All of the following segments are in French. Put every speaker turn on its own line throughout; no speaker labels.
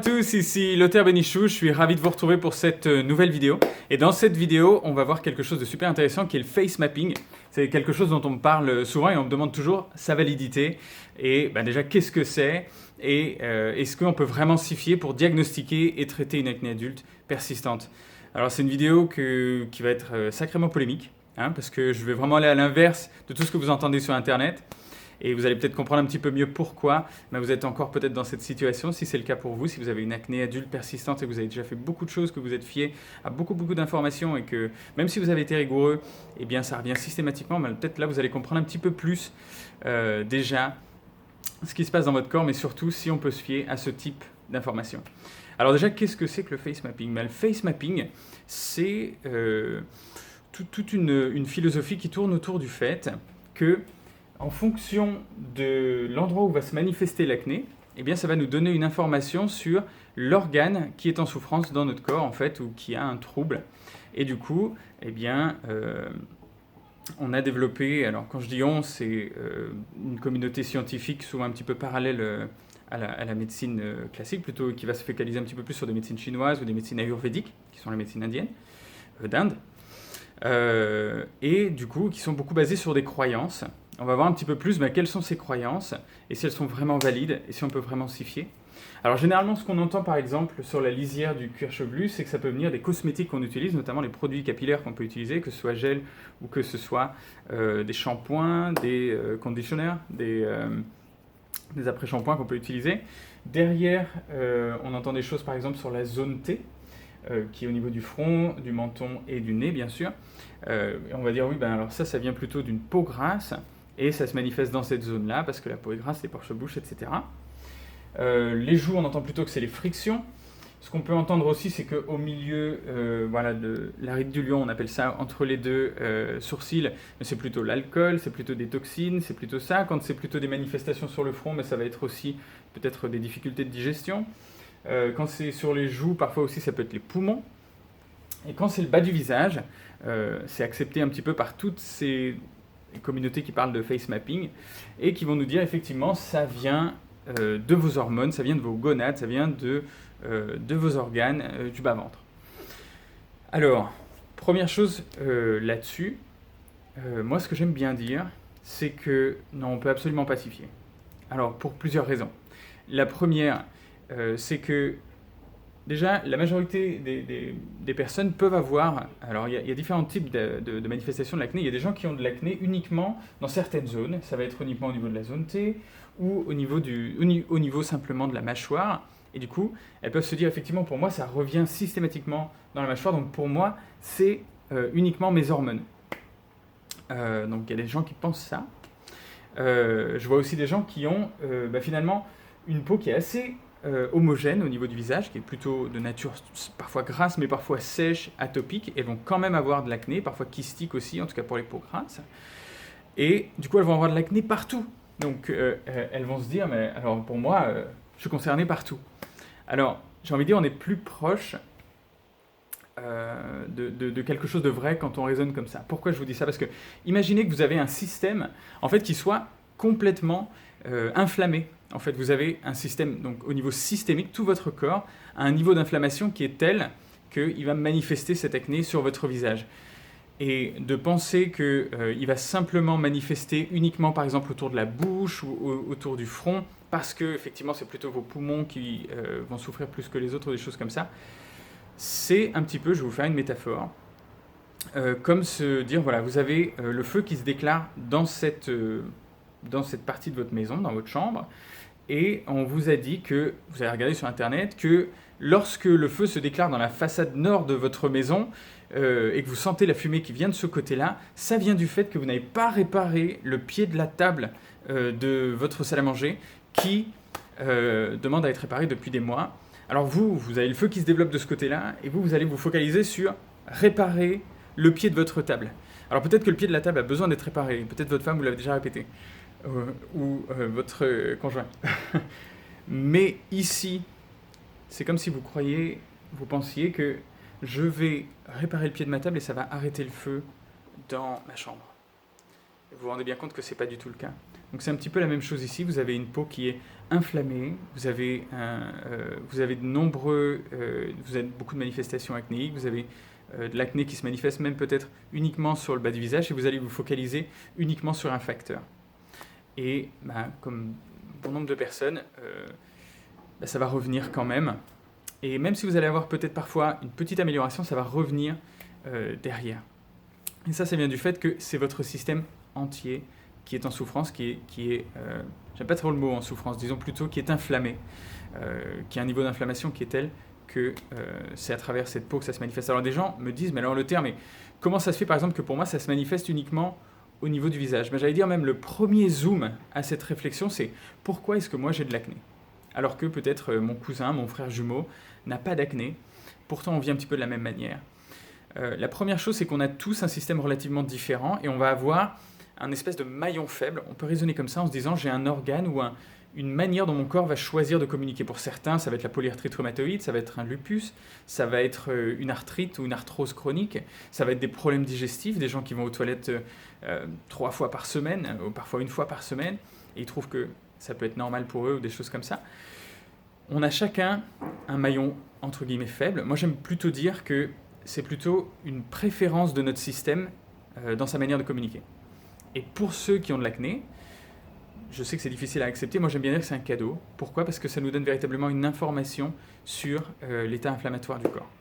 tous, ici Lothar Benichou, je suis ravi de vous retrouver pour cette nouvelle vidéo. Et dans cette vidéo, on va voir quelque chose de super intéressant qui est le face mapping. C'est quelque chose dont on me parle souvent et on me demande toujours sa validité. Et déjà, qu'est-ce que c'est? Et est-ce qu'on peut vraiment s'y fier pour diagnostiquer et traiter une acné adulte persistante? Alors c'est une vidéo qui va être sacrément polémique, parce que je vais vraiment aller à l'inverse de tout ce que vous entendez sur Internet. Et vous allez peut-être comprendre un petit peu mieux pourquoi vous êtes encore peut-être dans cette situation. Si c'est le cas pour vous, si vous avez une acné adulte persistante et que vous avez déjà fait beaucoup de choses, que vous êtes fié à beaucoup d'informations et que même si vous avez été rigoureux, eh bien ça revient systématiquement. Mais peut-être là, vous allez comprendre un petit peu plus déjà ce qui se passe dans votre corps, mais surtout si on peut se fier à ce type d'informations. Alors déjà, qu'est-ce que c'est que le face mapping? Le face mapping, c'est toute une philosophie qui tourne autour du fait que en fonction de l'endroit où va se manifester l'acné, eh bien, ça va nous donner une information sur l'organe qui est en souffrance dans notre corps, en fait, ou qui a un trouble. Et du coup, eh bien, on a développé, alors quand je dis on, c'est une communauté scientifique souvent un petit peu parallèle à la médecine classique, plutôt qui va se focaliser un petit peu plus sur des médecines chinoises ou des médecines ayurvédiques, qui sont les médecines indiennes, d'Inde, et du coup, qui sont beaucoup basées sur des croyances. On va voir un petit peu plus quelles sont ces croyances et si elles sont vraiment valides et si on peut vraiment s'y fier. Alors généralement, ce qu'on entend par exemple sur la lisière du cuir chevelu, c'est que ça peut venir des cosmétiques qu'on utilise, notamment les produits capillaires qu'on peut utiliser, que ce soit gel ou que ce soit des shampoings, des conditionneurs, des après-shampoings qu'on peut utiliser. Derrière, on entend des choses par exemple sur la zone T, qui est au niveau du front, du menton et du nez bien sûr. On va dire oui, alors ça vient plutôt d'une peau grasse. Et ça se manifeste dans cette zone-là, parce que la peau est grasse, les porche-bouche, etc. Les joues, on entend plutôt que c'est les frictions. Ce qu'on peut entendre aussi, c'est qu'au milieu de l'arête du lion, on appelle ça entre les deux sourcils, mais c'est plutôt l'alcool, c'est plutôt des toxines, c'est plutôt ça. Quand c'est plutôt des manifestations sur le front, ça va être aussi peut-être des difficultés de digestion. Quand c'est sur les joues, parfois aussi ça peut être les poumons. Et quand c'est le bas du visage, c'est accepté un petit peu par toutes ces communautés qui parlent de face mapping et qui vont nous dire effectivement ça vient de vos hormones, ça vient de vos gonades, ça vient de vos organes du bas-ventre. Alors, première chose là-dessus, moi ce que j'aime bien dire, c'est que non, on peut absolument pas s'y fier. Alors, pour plusieurs raisons. La première, c'est que déjà, la majorité des personnes peuvent avoir... Alors, il y a différents types de manifestations de l'acné. Il y a des gens qui ont de l'acné uniquement dans certaines zones. Ça va être uniquement au niveau de la zone T ou au niveau simplement de la mâchoire. Et du coup, elles peuvent se dire, effectivement, pour moi, ça revient systématiquement dans la mâchoire. Donc, pour moi, c'est uniquement mes hormones. Donc, il y a des gens qui pensent ça. Je vois aussi des gens qui ont finalement une peau qui est assez... homogène au niveau du visage, qui est plutôt de nature parfois grasse, mais parfois sèche, atopique. Elles vont quand même avoir de l'acné, parfois kystique aussi, en tout cas pour les peaux grasses. Et du coup, elles vont avoir de l'acné partout. Donc, elles vont se dire, mais alors pour moi, je suis concerné partout. Alors, j'ai envie de dire, on est plus proche de quelque chose de vrai quand on raisonne comme ça. Pourquoi je vous dis ça? Parce que imaginez que vous avez un système, en fait, qui soit complètement inflammé. En fait, vous avez un système, donc au niveau systémique, tout votre corps a un niveau d'inflammation qui est tel qu'il va manifester cette acné sur votre visage. Et de penser qu'il va simplement manifester uniquement, par exemple, autour de la bouche ou autour du front, parce que effectivement, c'est plutôt vos poumons qui vont souffrir plus que les autres, des choses comme ça, c'est un petit peu, je vais vous faire une métaphore, comme se dire, voilà, vous avez le feu qui se déclare dans cette partie de votre maison, dans votre chambre, et on vous a dit que, vous avez regardé sur Internet, que lorsque le feu se déclare dans la façade nord de votre maison, et que vous sentez la fumée qui vient de ce côté-là, ça vient du fait que vous n'avez pas réparé le pied de la table de votre salle à manger, qui demande à être réparé depuis des mois. Alors vous avez le feu qui se développe de ce côté-là, et vous allez vous focaliser sur réparer le pied de votre table. Alors peut-être que le pied de la table a besoin d'être réparé, peut-être votre femme vous l'avez déjà répété. Ou votre conjoint. Mais ici, c'est comme si vous pensiez que je vais réparer le pied de ma table et ça va arrêter le feu dans ma chambre. Vous vous rendez bien compte que ce n'est pas du tout le cas. Donc c'est un petit peu la même chose ici, vous avez une peau qui est inflammée, vous avez beaucoup de manifestations acnéiques, vous avez de l'acné qui se manifeste même peut-être uniquement sur le bas du visage et vous allez vous focaliser uniquement sur un facteur. Et comme bon nombre de personnes, ça va revenir quand même. Et même si vous allez avoir peut-être parfois une petite amélioration, ça va revenir derrière. Et ça vient du fait que c'est votre système entier qui est en souffrance, qui est j'aime pas trop le mot en souffrance, disons plutôt qui est inflammé, qui a un niveau d'inflammation qui est tel que c'est à travers cette peau que ça se manifeste. Alors des gens me disent, mais alors le terme, mais comment ça se fait par exemple que pour moi ça se manifeste uniquement au niveau du visage? J'allais dire même le premier zoom à cette réflexion, c'est pourquoi est-ce que moi j'ai de l'acné? Alors que peut-être mon cousin, mon frère jumeau n'a pas d'acné, pourtant on vit un petit peu de la même manière. La première chose, c'est qu'on a tous un système relativement différent et on va avoir un espèce de maillon faible. On peut raisonner comme ça en se disant j'ai un organe ou une manière dont mon corps va choisir de communiquer. Pour certains, ça va être la polyarthrite rhumatoïde, ça va être un lupus, ça va être une arthrite ou une arthrose chronique, ça va être des problèmes digestifs, des gens qui vont aux toilettes 3 fois par semaine, ou parfois 1 fois par semaine, et ils trouvent que ça peut être normal pour eux ou des choses comme ça. On a chacun un maillon entre guillemets faible. Moi j'aime plutôt dire que c'est plutôt une préférence de notre système dans sa manière de communiquer. Et pour ceux qui ont de l'acné, je sais que c'est difficile à accepter, moi j'aime bien dire que c'est un cadeau. Pourquoi? Parce que ça nous donne véritablement une information sur l'état inflammatoire du corps.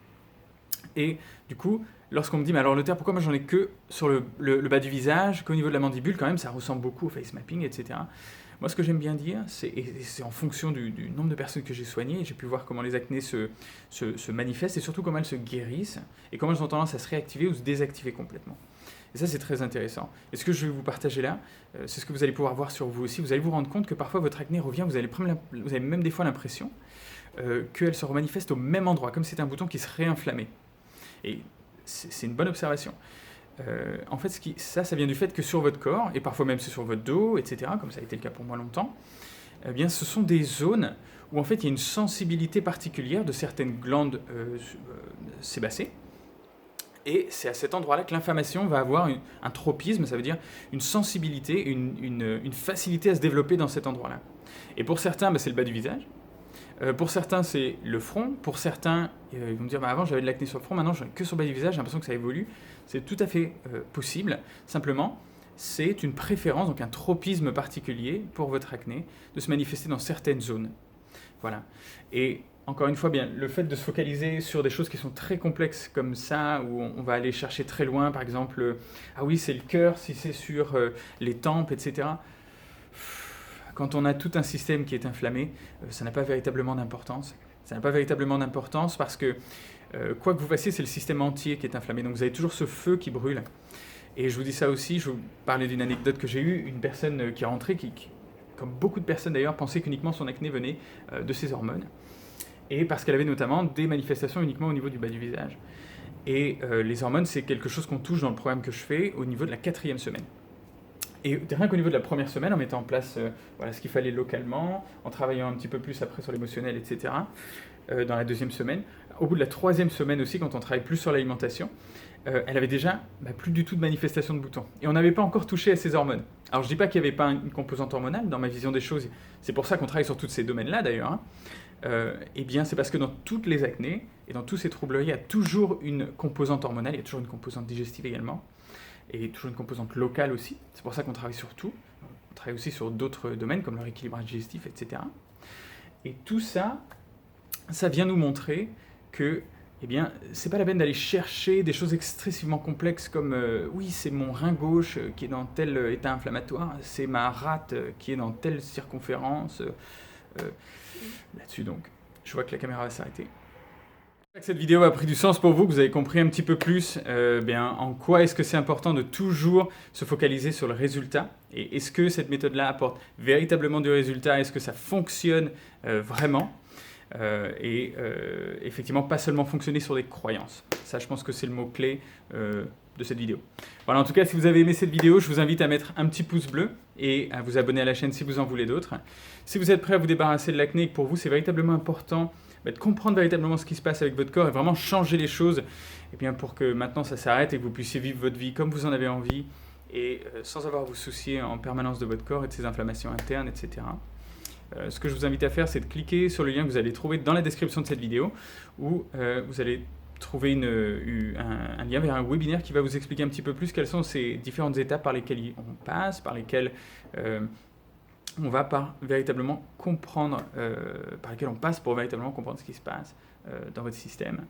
Et du coup, lorsqu'on me dit, mais alors le terre, pourquoi moi j'en ai que sur le bas du visage, qu'au niveau de la mandibule, quand même, ça ressemble beaucoup au face mapping, etc. Moi, ce que j'aime bien dire, et c'est en fonction du nombre de personnes que j'ai soignées, j'ai pu voir comment les acnés se manifestent et surtout comment elles se guérissent et comment elles ont tendance à se réactiver ou se désactiver complètement. Et ça, c'est très intéressant. Et ce que je vais vous partager là, c'est ce que vous allez pouvoir voir sur vous aussi. Vous allez vous rendre compte que parfois votre acné revient, vous avez même des fois l'impression qu'elle se remanifeste au même endroit, comme si c'était un bouton qui se réinflammait. Et c'est une bonne observation. En fait, ça vient du fait que sur votre corps, et parfois même sur votre dos, etc., comme ça a été le cas pour moi longtemps, eh bien, ce sont des zones où en fait, il y a une sensibilité particulière de certaines glandes sébacées. Et c'est à cet endroit-là que l'inflammation va avoir un tropisme, ça veut dire une sensibilité, une facilité à se développer dans cet endroit-là. Et pour certains, c'est le bas du visage. Pour certains, c'est le front. Pour certains, ils vont me dire avant j'avais de l'acné sur le front, maintenant j'en ai que sur le bas du visage, j'ai l'impression que ça évolue. C'est tout à fait possible. Simplement, c'est une préférence, donc un tropisme particulier pour votre acné, de se manifester dans certaines zones. Voilà. Et encore une fois, bien, le fait de se focaliser sur des choses qui sont très complexes comme ça, où on va aller chercher très loin, par exemple, ah oui, c'est le cœur, si c'est sur les tempes, etc. Quand on a tout un système qui est inflammé, ça n'a pas véritablement d'importance. Ça n'a pas véritablement d'importance parce que, quoi que vous fassiez, c'est le système entier qui est inflammé. Donc vous avez toujours ce feu qui brûle. Et je vous dis ça aussi, je vous parlais d'une anecdote que j'ai eue, une personne qui est rentrée, qui, comme beaucoup de personnes d'ailleurs, pensait qu'uniquement son acné venait de ses hormones. Et parce qu'elle avait notamment des manifestations uniquement au niveau du bas du visage. Et les hormones, c'est quelque chose qu'on touche dans le programme que je fais au niveau de la 4e semaine. Et rien qu'au niveau de la première semaine, en mettant en place ce qu'il fallait localement, en travaillant un petit peu plus après sur l'émotionnel, etc., dans la 2e semaine. Au bout de la 3e semaine aussi, quand on travaille plus sur l'alimentation, elle avait déjà plus du tout de manifestation de boutons. Et on n'avait pas encore touché à ces hormones. Alors je ne dis pas qu'il n'y avait pas une composante hormonale dans ma vision des choses, c'est pour ça qu'on travaille sur tous ces domaines-là d'ailleurs. Eh bien c'est parce que dans toutes les acnés et dans tous ces troubles, il y a toujours une composante hormonale, il y a toujours une composante digestive également, et toujours une composante locale aussi. C'est pour ça qu'on travaille sur tout. On travaille aussi sur d'autres domaines comme le rééquilibrage digestif, etc. Et tout ça, ça vient nous montrer que eh bien, c'est pas la peine d'aller chercher des choses excessivement complexes comme oui, c'est mon rein gauche qui est dans tel état inflammatoire, c'est ma rate qui est dans telle circonférence. Là-dessus, donc, je vois que la caméra va s'arrêter. J'espère que cette vidéo a pris du sens pour vous, que vous avez compris un petit peu plus en quoi est-ce que c'est important de toujours se focaliser sur le résultat et est-ce que cette méthode-là apporte véritablement du résultat, est-ce que ça fonctionne vraiment effectivement pas seulement fonctionner sur des croyances. Ça, je pense que c'est le mot-clé de cette vidéo. Voilà, en tout cas, si vous avez aimé cette vidéo, je vous invite à mettre un petit pouce bleu et à vous abonner à la chaîne si vous en voulez d'autres. Si vous êtes prêt à vous débarrasser de l'acné et que pour vous, c'est véritablement important de comprendre véritablement ce qui se passe avec votre corps et vraiment changer les choses pour que maintenant ça s'arrête et que vous puissiez vivre votre vie comme vous en avez envie, et sans avoir à vous soucier en permanence de votre corps et de ses inflammations internes, etc. Ce que je vous invite à faire, c'est de cliquer sur le lien que vous allez trouver dans la description de cette vidéo, où vous allez trouver un lien vers un webinaire qui va vous expliquer un petit peu plus quelles sont ces différentes étapes par lesquelles on passe, par lesquelles on va véritablement comprendre, par lesquelles on passe pour véritablement comprendre ce qui se passe dans votre système.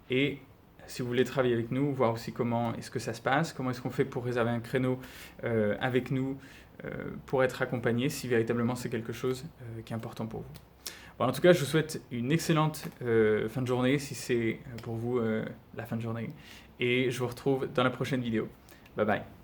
Et si vous voulez travailler avec nous, voir aussi comment est-ce que ça se passe, comment est-ce qu'on fait pour réserver un créneau avec nous, pour être accompagné, si véritablement c'est quelque chose qui est important pour vous. Bon, en tout cas, je vous souhaite une excellente fin de journée, si c'est pour vous la fin de journée, et je vous retrouve dans la prochaine vidéo. Bye bye.